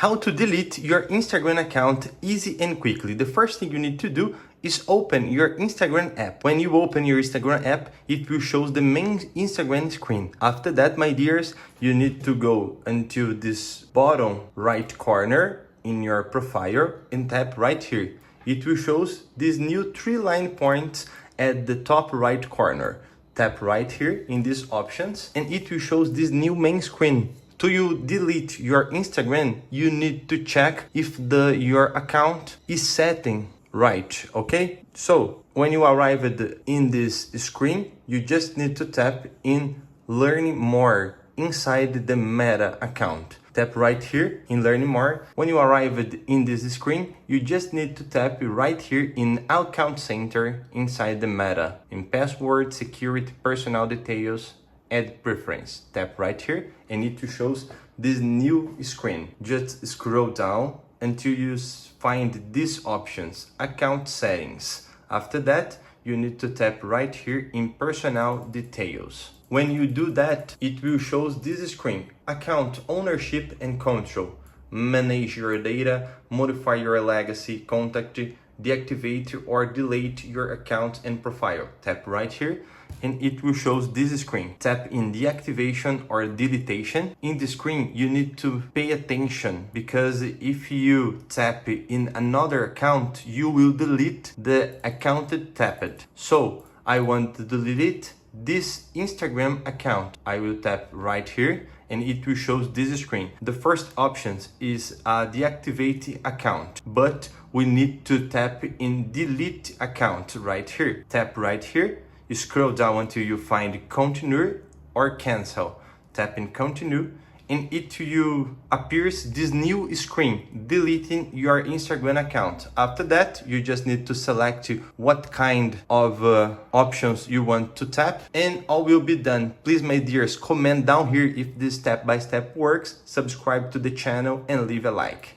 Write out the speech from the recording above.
How to delete your Instagram account easy and quickly. The first thing you need to do is open your Instagram app. When you open your Instagram app, it will show the main Instagram screen. After that, my dears, you need to go into this bottom right corner in your profile and tap right here. It will show these new 3 line points at the top right corner. Tap right here in these options and it will show this new main screen. To you delete your Instagram, you need to check if your account is setting right, okay? So when you arrive in this screen, you just need to tap in Learn More inside the Meta account. Tap right here in Learn More. When you arrive in this screen, you just need to tap right here in Account Center inside the Meta. In Password, Security, Personal Details, Add Preference. Tap right here and it shows this new screen. Just scroll down until you find these options, Account Settings. After that, you need to tap right here in Personal Details. When you do that, it will show this screen, Account Ownership and Control. Manage your data, modify your legacy, contact, deactivate or delete your account and profile. Tap right here and it will show this screen. Tap in deactivation or deletion. In the screen, you need to pay attention because if you tap in another account, you will delete the account tapped. So I want to delete this Instagram account. I will tap right here and it will show this screen. The first option is deactivate account, but we need to tap in delete account right here. Tap right here, you scroll down until you find continue or cancel. Tap in continue and it will appears this new screen deleting your Instagram account. After that, you just need to select what kind of options you want to tap and all will be done. Please, my dears, comment down here if this step-by-step works, subscribe to the channel and leave a like.